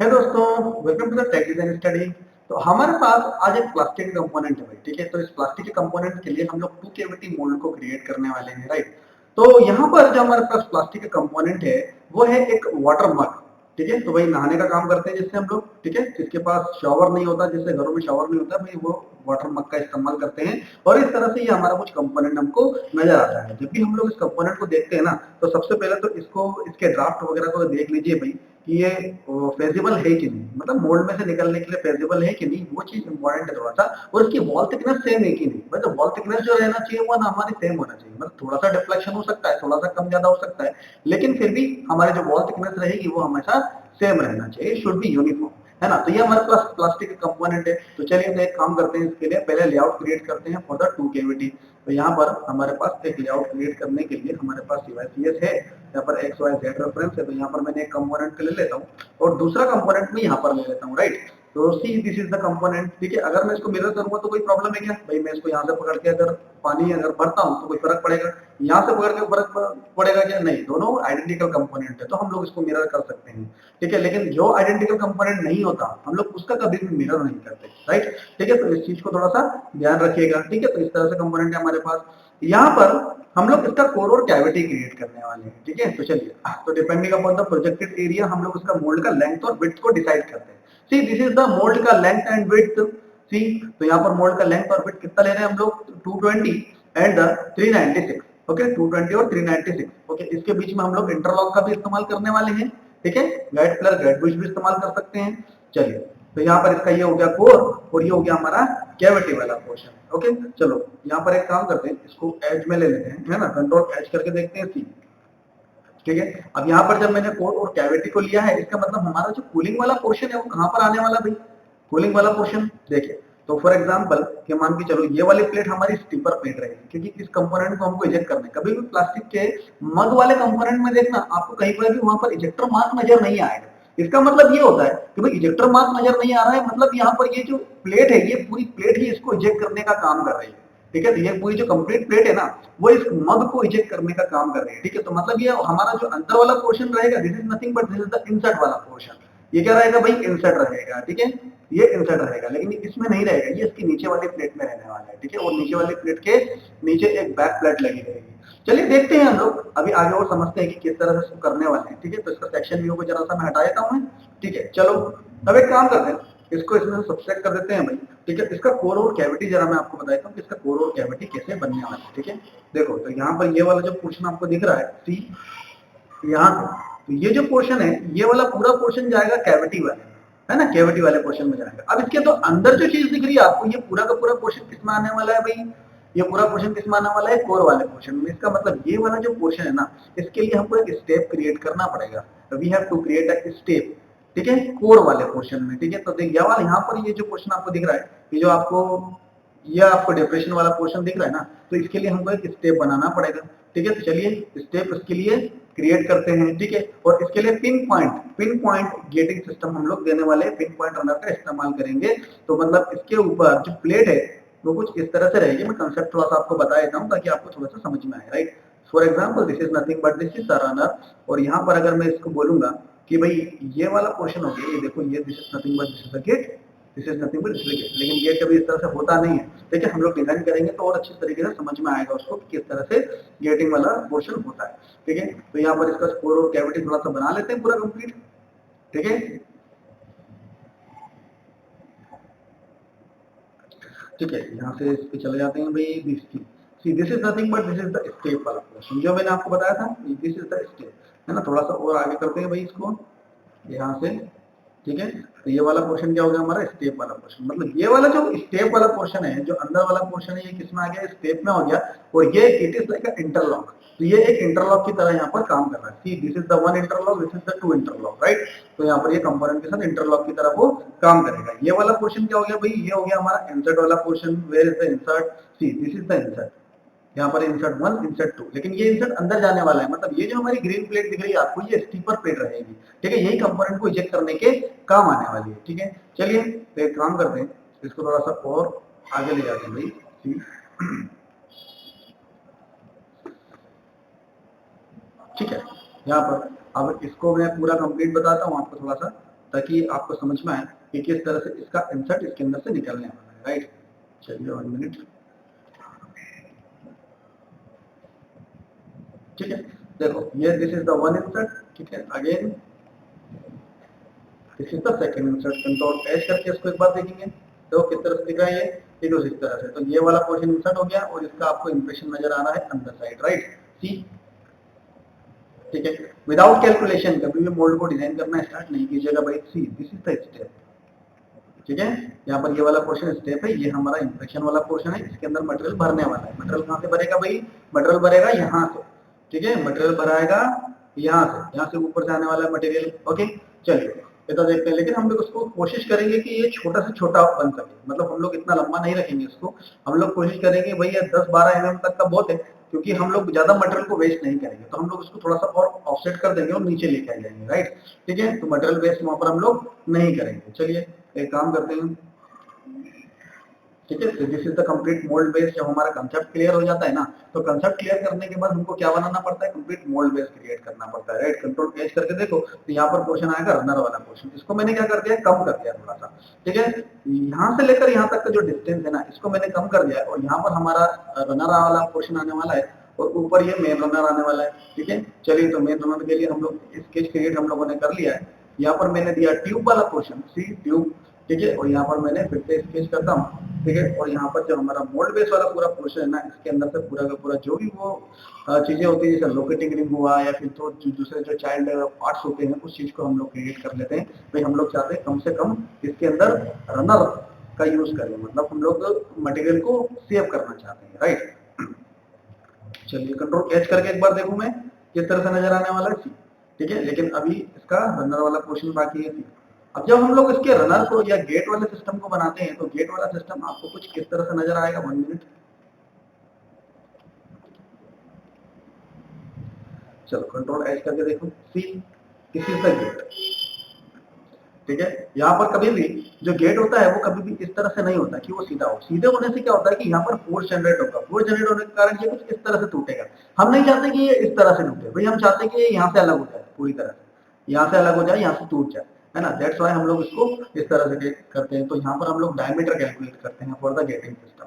है दोस्तों, welcome to the tech design study. तो हमारे पास आज एक प्लास्टिक कंपोनेंट है भाई, ठीक है। तो इस प्लास्टिक के कंपोनेंट के लिए हम लोग टू केविटी मोल्ड को क्रिएट करने वाले हैं, राइट। तो यहाँ पर जो हमारे पास प्लास्टिक का कंपोनेंट है वो है एक वाटर मग, ठीक है। तो भाई नहाने का काम करते हैं जिससे हम लोग, ठीक है, जिसके पास शावर नहीं होता, जिससे घरों में शावर नहीं होता भाई, वो वाटर मग का इस्तेमाल करते हैं। और इस तरह से ये हमारा कुछ कंपोनेंट हमको नजर आता है। जब भी हम लोग इस कंपोनेंट को देखते हैं ना, तो सबसे पहले तो इसको, इसके ड्राफ्ट वगैरह को देख लीजिए भाई कि ये फेजिबल है कि नहीं, मतलब मोल्ड में से निकलने के लिए फेजिबल है कि नहीं, वो चीज इंपॉर्टेंट है थोड़ा सा। और इसकी वॉल थिकनेस सेम है कि नहीं, मतलब वॉल थिकनेस जो रहना चाहिए वो ना हमारी सेम होना चाहिए। मतलब थोड़ा सा डिफ्लेक्शन हो सकता है, थोड़ा सा कम ज्यादा हो सकता है, लेकिन फिर भी हमारी जो वॉल थिकनेस रहेगी वो हमेशा सेम रहना चाहिए, शुड बी यूनिफॉर्म, है ना। तो ये हमारे पास प्लास्टिक का कंपोनेंट है। तो चलिए हम एक काम करते हैं, इसके लिए पहले लेआउट क्रिएट करते हैं फॉर द टू केविटी। तो यहाँ पर हमारे पास एक लेआउट क्रिएट करने के लिए हमारे पास CYCS है, यहाँ पर एक्स वाई जेड रेफरेंस है। तो यहाँ पर मैंने एक कंपोनेंट ले लेता हूँ और दूसरा कंपोनेंट में यहाँ पर ले लेता हूँ, राइट। तो सी दिस इज द कंपोनेंट, ठीक है। अगर मैं इसको मिरर करूंगा तो कोई प्रॉब्लम है क्या भाई? मैं इसको यहाँ से पकड़ के अगर पानी अगर भरता हूँ तो कोई फर्क पड़ेगा? यहाँ से पकड़ के फर्क पड़ेगा क्या? नहीं, दोनों आइडेंटिकल कंपोनेंट है, तो हम लोग इसको मिरर कर सकते हैं, ठीक है। लेकिन जो आइडेंटिकल कंपोनेंट नहीं होता हम लोग उसका कभी भी मिरर नहीं करते, राइट, ठीक है। तो इस चीज को थोड़ा सा ध्यान रखिएगा, ठीक है। तो इस तरह से कंपोनेंट है हमारे पास। यहाँ पर हम लोग इसका कोर और कैविटी क्रिएट करने वाले हैं, ठीक है। तो चलिए, तो depending upon the projected area हम लोग उसका मोल्ड का लेंथ और विड्थ को डिसाइड करते हैं। सी दिस इज द मोल्ड का लेंथ एंड विड्थ। सी, तो यहाँ पर मोल्ड का लेंथ और विड्थ कितना ले रहे हैं हम लोग? 220 एंड 396, ओके। 220 और 396, ओके। इसके बीच में हम लोग इंटरलॉक का भी इस्तेमाल करने वाले हैं, ठीक है। गाइड प्लस गाइड बुश भी इस्तेमाल कर सकते हैं। चलिए, तो यहाँ पर इसका ये हो गया कोर और ये हो गया हमारा कैविटी वाला पोर्शन, ओके। चलो यहाँ पर एक काम करते हैं, इसको एज में ले लेते हैं, है ना। कंट्रोल एज करके देखते हैं, सी, ठीक है। अब यहाँ पर जब मैंने कोर और कैविटी को लिया है, इसका मतलब हमारा जो कूलिंग वाला पोर्शन है वो कहाँ पर आने वाला भाई? कूलिंग वाला पोर्शन देखिए, तो फॉर एग्जांपल कि मान के चलो ये वाली प्लेट हमारी स्टीपर प्लेट रहेगी, क्योंकि इस कंपोनेंट को हमको इजेक्ट करना है। कभी भी प्लास्टिक के मग वाले कंपोनेंट में देखना आपको कहीं पर भी वहां पर इजेक्टर मार्क नजर नहीं आएगा। इसका मतलब ये होता है कि भाई इजेक्टर मार्क नजर नहीं आ रहा है, मतलब यहाँ पर ये जो प्लेट है, ये पूरी प्लेट ही इसको इजेक्ट करने का काम कर रही है, ठीक है। तो ये पूरी जो कंप्लीट प्लेट है ना, वो इस मग को इजेक्ट करने का काम कर रही है, ठीक है। तो मतलब ये हमारा जो अंदर वाला पोर्शन रहेगा, this is nothing but this is the inside वाला पोर्शन। ये क्या रहेगा भाई? इनसाइड रहेगा, ठीक है। ये इनसाइड रहेगा, लेकिन इसमें नहीं रहेगा, ये इसकी नीचे वाली प्लेट में रहने वाला है, ठीक है। और नीचे वाली प्लेट के नीचे एक बैक प्लेट लगी रहेगी। चलिए देखते हैं हम लोग अभी आगे और समझते हैं कि किस तरह से करने वाले हैं, ठीक है। तो इसका सेक्शन व्यू को जरा सा मैं हटा देता हूँ, ठीक है। चलो अब एक काम करते हैं, इसको इसमें से सब्सट्रैक्ट कर देते हैं भाई, ठीक है। इसका कोर और कैविटी जरा मैं आपको बताता हूँ कि इसका कोर और कैविटी कैसे बनने वाला है, ठीक है। देखो, तो यहाँ पर ये वाला जो पोर्शन आपको दिख रहा है, सी, यहाँ से तो ये जो पोर्शन है, ये वाला पूरा पोर्शन जाएगा कैविटी वाले, है ना, कैविटी वाले पोर्शन में जाएगा। अब इसके तो अंदर जो चीज दिख रही है आपको, ये पूरा का पूरा पोर्शन किसमें आने वाला है भाई? ये पूरा पोर्शन किसमें आने वाला है? कोर वाले पोर्शन में। इसका मतलब ये वाला जो पोर्शन है ना, इसके लिए हमको एक स्टेप क्रिएट करना पड़ेगा। We have to create a step, ठीक है, कोर वाले पोर्शन में, ठीक है। तो देखिए यहाँ पर ये जो पोर्शन आपको दिख रहा है, ये जो आपको, ये आपको डिप्रेशन वाला पोर्शन दिख रहा है ना, तो इसके लिए हमको एक स्टेप बनाना पड़ेगा, ठीक है। तो चलिए स्टेप इसके लिए क्रिएट करते हैं, ठीक है। और इसके लिए पिन पॉइंट गेटिंग सिस्टम हम लोग देने वाले हैं, पिन पॉइंट रनर का इस्तेमाल करेंगे। तो मतलब इसके ऊपर जो प्लेट है वो कुछ इस तरह से रहेगी। मैं कंसेप्ट थोड़ा सा आपको बता देता हूँ ताकि आपको थोड़ा सा समझ में आए, right. For example this is nothing but this is the runner. और यहाँ पर अगर मैं इसको बोलूंगा कि भाई ये वाला पोर्शन हो गया, ये देखो, ये this is nothing but this is the gate, this is nothing but this is gate. लेकिन गेट कभी इस तरह से होता नहीं है, ठीक है। हम लोग डिजाइन करेंगे तो और अच्छी तरीके से समझ में आएगा उसको किस तरह से गेटिंग वाला पोर्शन होता है, ठीक है। तो यहाँ पर इसका स्कोर और कैविटी थोड़ा सा बना लेते हैं पूरा कंप्लीट, ठीक है, ठीक है। यहाँ से इस पे चले जाते हैं भाई, this is nothing but this is the step वाला पोर्शन जो मैंने आपको बताया था, दिस इज द स्टेप, है ना। थोड़ा सा और आगे करते हैं भाई इसको, यहाँ से, ठीक है। तो ये वाला पोर्शन क्या हो गया हमारा? स्टेप वाला पोर्शन। मतलब ये वाला जो स्टेप वाला पोर्शन है, जो अंदर वाला पोर्शन है, ये किसमें आ गया? स्टेप में हो गया। और ये इट इज लाइक इंटरलॉक, तो ये एक इंटरलॉक की तरह यहाँ पर काम कर रहा है। सी this is the one interlock, this is the two interlock, right. तो यहाँ पर ये कंपोनेंट के साथ इंटरलॉक की तरह वो काम करेगा। ये वाला पोर्शन क्या हो गया भाई? ये हो गया हमारा इंसर्ट वाला portion. Where is the insert? See this is the insert, यहाँ पर इंसर्ट वन, इंसर्ट टू। लेकिन ये इंसर्ट अंदर जाने वाला है, मतलब ये जो हमारी ग्रीन प्लेट दिख रही है आपको, ये स्टीपर प्लेट रहेगी, ठीक है। यही कंपोनेंट को इजेक्ट करने के काम आने वाली है, ठीक है। चलिए तो एक काम करते हैं, इसको थोड़ा सा और आगे ले जाते हैं भाई, ठीक है। यहाँ पर अब इसको मैं पूरा कंप्लीट बताता हूँ आपको थोड़ा सा, ताकि आपको समझ में आए कि किस तरह से इसका इंसर्ट इसके अंदर से निकलने वाला है, राइट। चलिए 1 मिनट, ठीक है। देखो ये this is the one insert, ठीक है। Again this is the second insert. Control H करके इसको एक बार देखेंगे तो किस तरह से दिख रहा है ये कुछ इस तरह से। तो ये वाला पोर्शन इंसर्ट हो गया और इसका आपको इंप्रेशन नजर आ रहा है अंदर साइड, राइट। सी, ठीक है। विदाउट कैलकुलेशन कभी भी मोल्ड को डिजाइन करना स्टार्ट नहीं कीजिएगा भाई। सी दिस इज द स्टेप, ठीक है। यहाँ पर ये वाला पोर्शन स्टेप है, ये हमारा इंप्रेशन वाला पोर्शन है, इसके अंदर मटेरियल भरने वाला है। मटेरियल कहाँ से भरेगा भाई? मटेरियल भरेगा यहाँ से, ठीक है। मटेरियल भराएगा यहाँ से ऊपर से आने वाला है मटेरियल, ओके। चलिए ये तो देखते हैं, लेकिन हम लोग उसको कोशिश करेंगे कि ये छोटा से छोटा बन सके, मतलब हम लोग इतना लंबा नहीं रखेंगे इसको। हम लोग कोशिश करेंगे भाई ये 10-12 mm तक का बहुत है, क्योंकि हम लोग ज्यादा मटेरियल को वेस्ट नहीं करेंगे, तो हम लोग उसको थोड़ा सा और ऑफसेट कर देंगे और नीचे लेके आ जाएंगे, राइट। ठीक है, तो मटेरियल वेस्ट वहां पर हम लोग नहीं करेंगे। चलिए एक काम करते हैं, ठीक है। तो this is the complete mould base. जब हमारा कंसेप्ट क्लियर हो जाता है ना, तो कंसेप्ट क्लियर करने के बाद हमको क्या बनाना पड़ता है? कंप्लीट मोल्ड बेस क्रिएट करना पड़ता है, राइट। कंट्रोल एच करके देखो तो यहाँ पर पोर्शन आएगा रनर वाला पोर्शन, इसको मैंने क्या कर दिया? कम कर दिया थोड़ा सा, ठीक है। यहाँ से लेकर यहाँ तक का जो डिस्टेंस है ना, इसको मैंने कम कर दिया है, और यहाँ पर हमारा रनर वाला पोर्शन आने वाला है और ऊपर ये मेन रनर आने वाला है, ठीक है। चलिए तो मेन रनर के लिए हम लोग स्केच क्रिएट हम लोगों ने कर लिया है। यहाँ पर मैंने दिया ट्यूब वाला पोर्शन, सी ट्यूब, ठीक है। और यहाँ पर मैंने फिर से स्केच करता हूँ, ठीक है। और यहाँ पर जो हमारा मोल्ड बेस वाला पूरा पोर्शन है ना, इसके अंदर से पूरा का पूरा जो भी वो चीजें होती है, जैसे लोकेटिंग रिंग हुआ या फिर तो दूसरे जो चाइल्ड पार्ट्स होते हैं, उस चीज को हम लोग क्रिएट कर लेते हैं। भाई हम लोग चाहते हैं कम से कम इसके अंदर रनर का यूज करें, मतलब हम लोग मटेरियल को सेव करना चाहते हैं, राइट। चलिए कंट्रोल एच करके एक बार देखूं मैं किस तरह से नजर आने वाला है, ठीक है। लेकिन अभी इसका रनर वाला पोर्शन बाकी है। अब जब हम लोग इसके रनर को या गेट वाले सिस्टम को बनाते हैं, तो गेट वाला सिस्टम आपको कुछ किस तरह से नजर आएगा? 1 मिनट, चलो कंट्रोल एच करके देखो, see this is the gate, ठीक है। यहाँ पर कभी भी जो गेट होता है वो कभी भी इस तरह से नहीं होता कि वो सीधा हो। सीधे होने से क्या होता है कि यहाँ पर फोर्स जनरेट होगा, फोर्स जनरेट होने के कारण ये कुछ इस तरह से टूटेगा। हम नहीं चाहते कि ये इस तरह से टूटे भाई, हम चाहते हैं कि ये यहाँ से अलग हो जाए, पूरी तरह से यहाँ से अलग हो जाए, यहाँ से टूट जाए, है ना। दैट्स वाई हम लोग इसको इस तरह से करते हैं। तो यहाँ पर हम लोग डायमीटर कैलकुलेट करते हैं for the getting system,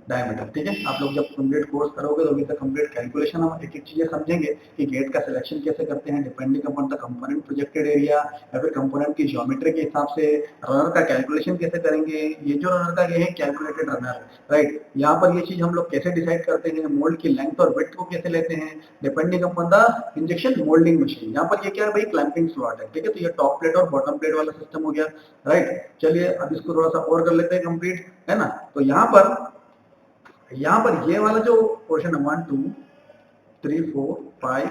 diameter, ठीक है। आप लोग जब कंप्लीट कोर्स करोगे तो अभी तक कंप्लीट कैलकुलेशन हम एक एक चीजें समझेंगे कि गेट का सिलेक्शन कैसे करते हैं depending upon the component projected area, या फिर कंपोनेंट की ज्योमेट्री के हिसाब से रनर का कैलकुलेशन कैसे करेंगे। ये जो रनर का ये है कैलकुलेटेड रनर, राइट। यहाँ पर ये चीज हम लोग कैसे डिसाइड करते हैं, मोल्ड की लेंथ और विड्थ को कैसे लेते हैं depending upon the injection moulding machine. यहाँ पर ये क्या है भाई? क्लैंपिंग स्लॉट है, ठीक है। तो ये टॉप प्लेट और बॉटम प्लेट वाला सिस्टम हो गया, राइट। चलिए अब इसको थोड़ा सा और कर लेते हैं कंप्लीट, है ना। तो यहाँ पर ये वाला जो पोर्शन है 1 2 3 4 5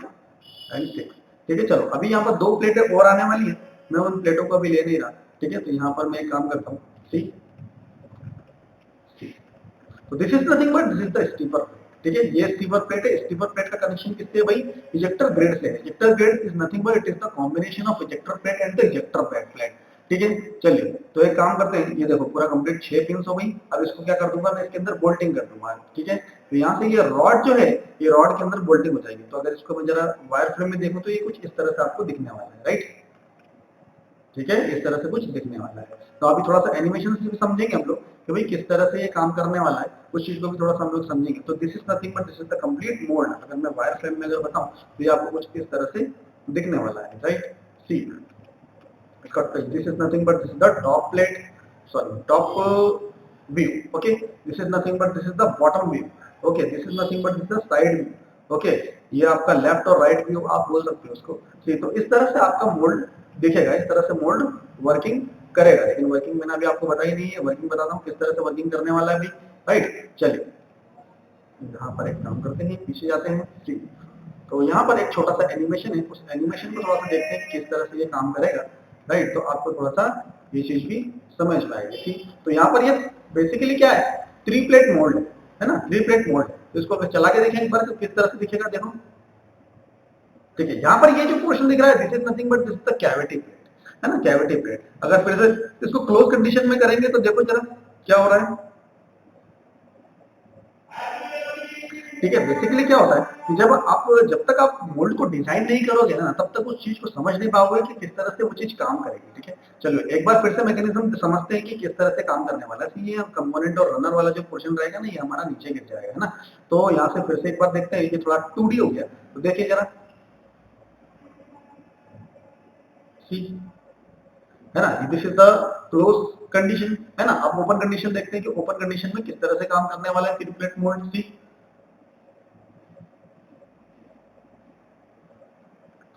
एंड 6, ठीक है। चलो अभी यहाँ पर 2 प्लेटें और आने वाली है, मैं उन प्लेटों को अभी ले नहीं रहा, ठीक है। तो यहाँ पर मैं एक काम करता हूँ, सी तो this is nothing but this is the stripper, ठीक है। ये स्टीपर प्लेट है, स्टीपर प्लेट का कनेक्शन किससे है भाई? इजेक्टर ग्रेड से। Ejector grid is nothing but it is the combination of ejector plate and the ejector plate, ठीक है। चलिए तो एक काम करते हैं, ये देखो पूरा कंप्लीट 6 पिंस हो गई। अब इसको क्या कर दूंगा मैं? इसके अंदर बोल्टिंग कर दूंगा, ठीक है। तो यहाँ से ये रॉड जो है, ये रॉड के अंदर बोल्टिंग हो जाएगी। तो अगर इसको मैं जरा वायर फ्रेम में देखूं तो ये कुछ इस तरह से आपको दिखने वाला है, राइट, ठीक है। इस तरह से कुछ दिखने वाला है। तो अभी थोड़ा सा एनिमेशन से भी समझेंगे हम लोग कि भाई किस तरह से ये काम करने वाला है, उस चीज को भी थोड़ा सा हम लोग समझेंगे। तो this is nothing but this is the complete mould. अगर मैं वायर फ्रेम में अगर बताऊं तो ये आपको कुछ इस तरह से दिखने वाला है, right. See this is nothing but this is the top plate, sorry, top view, okay. This is nothing but this is the bottom view, okay. This is nothing but this is the side view, okay. ये आपका left और right view आप बोल सकते हो उसको, ठीक। तो इस तरह से आपका मोल्ड दिखेगा, इस तरह से मोल्ड वर्किंग करेगा। लेकिन वर्किंग मैंने अभी आपको बताई नहीं है, वर्किंग बताता हूँ किस तरह से वर्किंग करने वाला है अभी, राइट। चलिए यहाँ पर एक काम करते हैं, पीछे जाते हैं, ठीक। तो यहाँ पर एक छोटा सा एनिमेशन है, उस एनिमेशन को थोड़ा सा देखते हैं किस तरह से ये काम करेगा, राइट। तो आपको थोड़ा सा ये चीज भी समझ में आएगी, ठीक। तो यहाँ पर ये बेसिकली क्या है? 3 प्लेट मोल्ड है ना, 3 प्लेट मोल्ड। तो इसको अगर चला के देखें एक बार तो किस तरह से दिखेगा, देखो, ठीक है। यहाँ पर ये जो पोर्शन दिख रहा है, this is nothing but this is the cavity plate, है ना, कैविटी प्लेट। अगर फिर से इसको क्लोज कंडीशन में करेंगे तो देखो जरा क्या हो रहा है। ठीक है, बेसिकली क्या होता है कि जब तक आप मोल्ड को डिजाइन नहीं करोगे ना, तब तक उस चीज को समझ नहीं पाओगे कि किस तरह से वो चीज काम करेगी। ठीक है, चलो एक बार फिर से मैकेनिज्म समझते हैं कि किस तरह से काम करने वाला है। ये कंपोनेंट और रनर वाला जो पोर्शन रहेगा ना, ये हमारा नीचे गिर जाएगा, है ना। तो यहाँ से फिर से एक बार देखते हैं, ये थोड़ा 2D हो गया, तो देखिए जरा, है ना, this is the close condition, है ना। अब ओपन कंडीशन देखते हैं कि ओपन कंडीशन में किस तरह से काम करने वाला है triplet mould. See,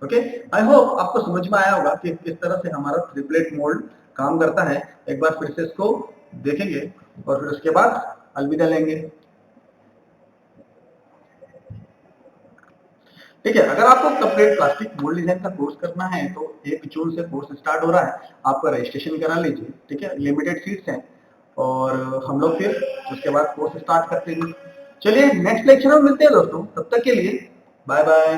okay, I hope आपको समझ में आया होगा कि किस तरह से हमारा ट्रिपलेट मोल्ड काम करता है। एक बार फिर से इसको देखेंगे और फिर उसके बाद अलविदा लेंगे। ठीक है, अगर आपको कंप्लीट प्लास्टिक मोल्ड डिजाइन का कोर्स करना है तो 1 जून से कोर्स स्टार्ट हो रहा है, आपका रजिस्ट्रेशन करा लीजिए। ठीक है, लिमिटेड सीट्स हैं और हम लोग फिर उसके बाद कोर्स स्टार्ट करते हैं। चलिए नेक्स्ट लेक्चर में मिलते हैं दोस्तों, तब तक के लिए बाय बाय।